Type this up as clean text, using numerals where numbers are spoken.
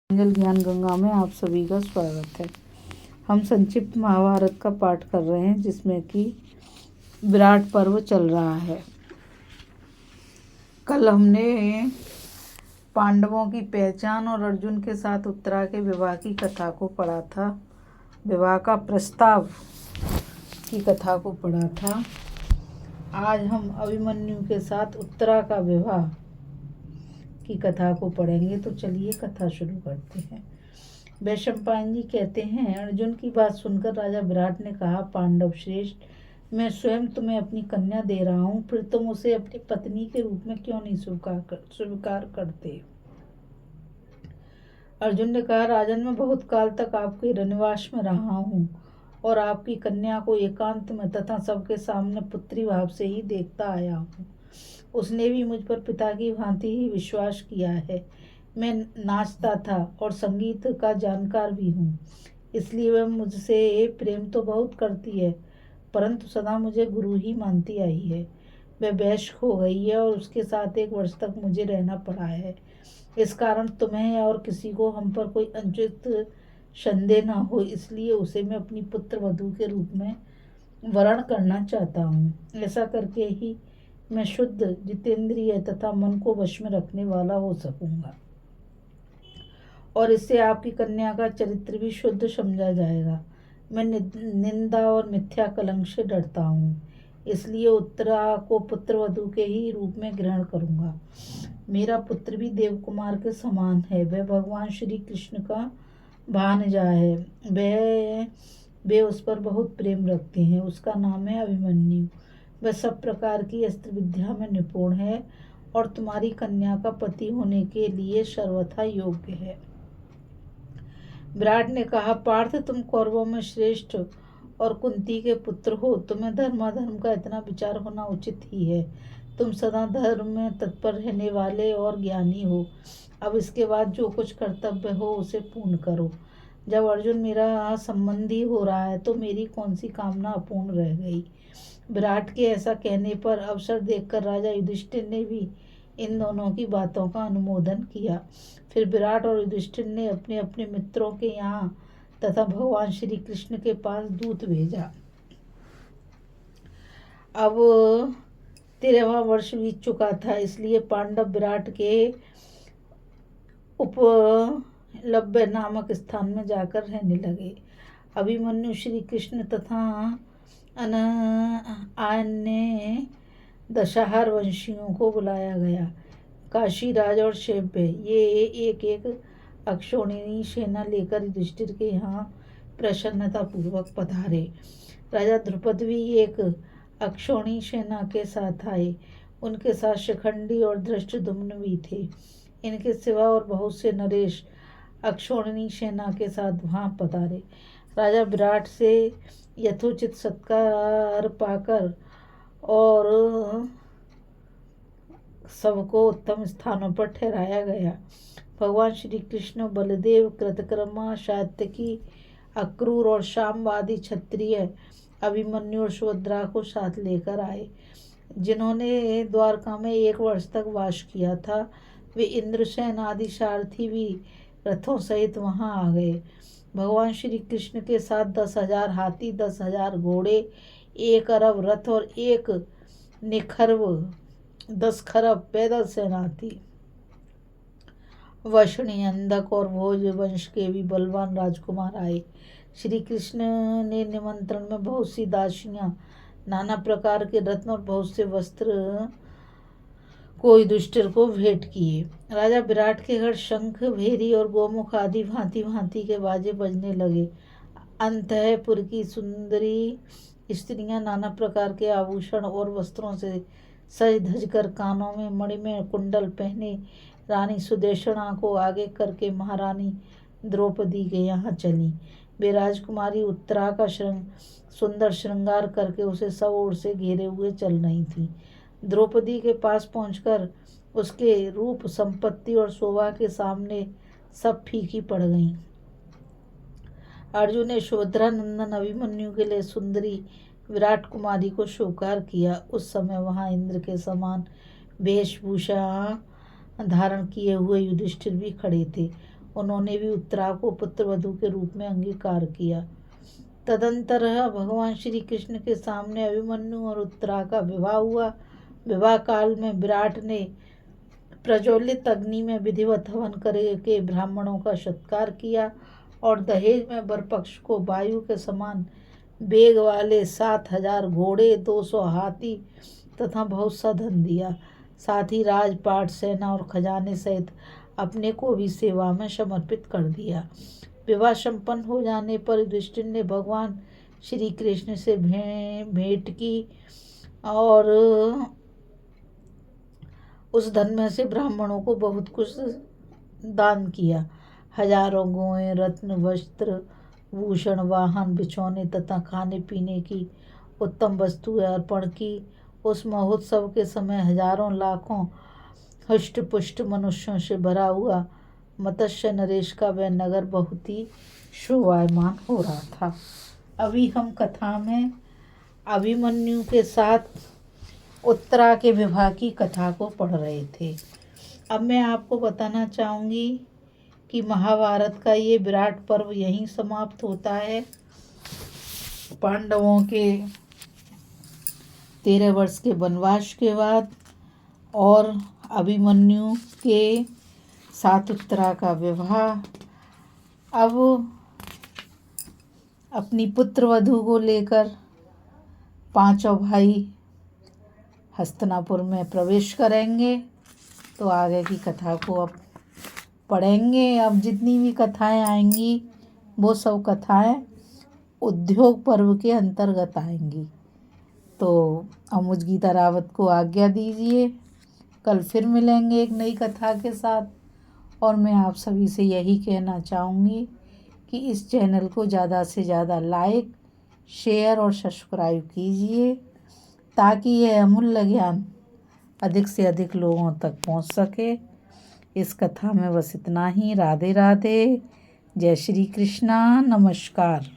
जल ज्ञान गंगा में आप सभी का स्वागत है। हम संक्षिप्त महाभारत का पाठ कर रहे हैं जिसमें कि विराट पर्व चल रहा है। कल हमने पांडवों की पहचान और अर्जुन के साथ उत्तरा के विवाह की कथा को पढ़ा था। विवाह का प्रस्ताव की कथा को पढ़ा था। आज हम अभिमन्यु के साथ उत्तरा का विवाह की कथा को पढ़ेंगे। तो चलिए कथा शुरू करते हैं। वैशंपायन जी कहते हैं, अर्जुन की बात सुनकर राजा विराट ने कहा, पांडव श्रेष्ठ, मैं स्वयं तुम्हें अपनी कन्या दे रहा हूँ, फिर तुम उसे अपनी पत्नी के रूप में क्यों नहीं स्वीकार करते। अर्जुन ने कहा, राजन, मैं बहुत काल तक आपके रनिवास में रहा हूँ और आपकी कन्या को एकांत में तथा सबके सामने पुत्री भाव से ही देखता आया हूँ। उसने भी मुझ पर पिता की भांति ही विश्वास किया है। मैं नाचता था और संगीत का जानकार भी हूँ, इसलिए वह मुझसे प्रेम तो बहुत करती है, परंतु सदा मुझे गुरु ही मानती आई है। वह वैश्य हो गई है और उसके साथ 1 वर्ष तक मुझे रहना पड़ा है। इस कारण तुम्हें और किसी को हम पर कोई अनुचित संदेह न हो, इसलिए उसे मैं अपनी पुत्र वधू के रूप में वरण करना चाहता हूँ। ऐसा करके ही मैं शुद्ध, जितेंद्रिय तथा मन को वश में रखने वाला हो सकूंगा और इससे आपकी कन्या का चरित्र भी शुद्ध समझा जाएगा। मैं निंदा और मिथ्या कलंक से डरता हूँ, इसलिए उत्तरा को पुत्र वधू के ही रूप में ग्रहण करूंगा। मेरा पुत्र भी देवकुमार के समान है। वह भगवान श्री कृष्ण का भांजा है। वे उस पर बहुत प्रेम रखते हैं। उसका नाम है अभिमन्यु। वह सब प्रकार की अस्त्र विद्या में निपुण है और तुम्हारी कन्या का पति होने के लिए सर्वथा योग्य है। विराट ने कहा, पार्थ, तुम कौरवों में श्रेष्ठ और कुंती के पुत्र हो। तुम्हें धर्माधर्म का इतना विचार होना उचित ही है। तुम सदा धर्म में तत्पर रहने वाले और ज्ञानी हो। अब इसके बाद जो कुछ कर्तव्य हो उसे पूर्ण करो। जब अर्जुन मेरा संबंधी हो रहा है तो मेरी कौन सी कामना अपूर्ण रह गई। विराट के ऐसा कहने पर अवसर देखकर राजा युधिष्ठिर ने भी इन दोनों की बातों का अनुमोदन किया। फिर विराट और युधिष्ठिर ने अपने अपने मित्रों के यहाँ तथा भगवान श्री कृष्ण के पास दूत भेजा। अब 13वां वर्ष बीत चुका था, इसलिए पांडव विराट के उपलब्ध नामक स्थान में जाकर रहने लगे। अभिमन्यु श्री कृष्ण तथा अन्य दशाहर वंशियों को बुलाया गया। काशीराज और शैब्य ये एक एक अक्षौहिणी सेना लेकर युधिष्ठिर के यहाँ प्रसन्नता पूर्वक पधारे। राजा द्रुपद भी एक अक्षौहिणी सेना के साथ आए। उनके साथ शिखंडी और धृष्टद्युम्न भी थे। इनके सिवा और बहुत से नरेश अक्षौहिणी सेना के साथ वहाँ पधारे। राजा विराट से यथोचित सत्कार पाकर और सबको उत्तम स्थानों पर ठहराया गया। भगवान श्री कृष्ण, बलदेव, कृतकर्मा, सात्यकी, अक्रूर और सामवादी क्षत्रिय अभिमन्यु और सुभद्रा को साथ लेकर आए। जिन्होंने द्वारका में 1 वर्ष तक वास किया था, वे इंद्रसेन आदि सारथी भी रथों सहित वहां आ गए। भगवान श्री कृष्ण के साथ 10,000 हाथी, 10,000 घोड़े, 1 अरब रथ और 10 खरब पैदल सेना थी। वषणी, अंधक और भोज वंश के भी बलवान राजकुमार आए। श्री कृष्ण ने निमंत्रण में बहुत सी दासियां, नाना प्रकार के रत्न और बहुत से वस्त्र को युधिष्ठिर को भेंट किए। राजा विराट के घर शंख, भेरी और गोमुख आदि भांति भांति के बाजे बजने लगे। अंतःपुर की सुंदरी स्त्रियां नाना प्रकार के आभूषण और वस्त्रों से सज धज कर, कानों में मणिमय कुंडल पहने, रानी सुदेशना को आगे करके महारानी द्रौपदी के यहाँ चली। वे राजकुमारी उत्तरा का सुंदर श्रृंगार करके उसे सब ओर से घेरे हुए चल रही थी। द्रौपदी के पास पहुंचकर उसके रूप, संपत्ति और शोभा के सामने सब फीकी पड़ गईं। अर्जुन ने सुभद्रा नंदन अभिमन्यु के लिए सुंदरी विराट कुमारी को स्वीकार किया। उस समय वहां इंद्र के समान वेशभूषा धारण किए हुए युधिष्ठिर भी खड़े थे। उन्होंने भी उत्तरा को पुत्रवधू के रूप में अंगीकार किया। तदंतर भगवान श्री कृष्ण के सामने अभिमन्यु और उत्तरा का विवाह हुआ। विवाह काल में विराट ने प्रज्वलित अग्नि में विधिवत हवन करके ब्राह्मणों का सत्कार किया और दहेज में वर पक्ष को वायु के समान वेग वाले 7,000 घोड़े, 200 हाथी तथा बहुत सा धन दिया। साथ ही राजपाट, सेना और खजाने सहित अपने को भी सेवा में समर्पित कर दिया। विवाह संपन्न हो जाने पर युधिष्ठिर ने भगवान श्री कृष्ण से भेंट की और उस धन में से ब्राह्मणों को बहुत कुछ दान किया। हजारों गौएं, रत्न, वस्त्र, भूषण, वाहन, बिछौने तथा खाने पीने की उत्तम वस्तुएं अर्पण की। उस महोत्सव के समय हजारों लाखों हष्ट पुष्ट मनुष्यों से भरा हुआ मत्स्य नरेश का वह नगर बहुत ही शोभायमान हो रहा था। अभी हम कथा में अभिमन्यु के साथ उत्तरा के विवाह की कथा को पढ़ रहे थे। अब मैं आपको बताना चाहूँगी कि महाभारत का ये विराट पर्व यहीं समाप्त होता है। पांडवों के 13 वर्ष के वनवास के बाद और अभिमन्यु के साथ उत्तरा का विवाह। अब अपनी पुत्रवधू को लेकर पांचों भाई हस्तिनापुर में प्रवेश करेंगे। तो आगे की कथा को अब पढ़ेंगे। अब जितनी भी कथाएं आएंगी वो सब कथाएं उद्योग पर्व के अंतर्गत आएंगी। तो अमुज गीता रावत को आज्ञा दीजिए। कल फिर मिलेंगे एक नई कथा के साथ। और मैं आप सभी से यही कहना चाहूँगी कि इस चैनल को ज़्यादा से ज़्यादा लाइक, शेयर और सब्सक्राइब कीजिए ताकि यह अमूल्य ज्ञान अधिक से अधिक लोगों तक पहुंच सके। इस कथा में बस इतना ही। राधे राधे। जय श्री कृष्णा। नमस्कार।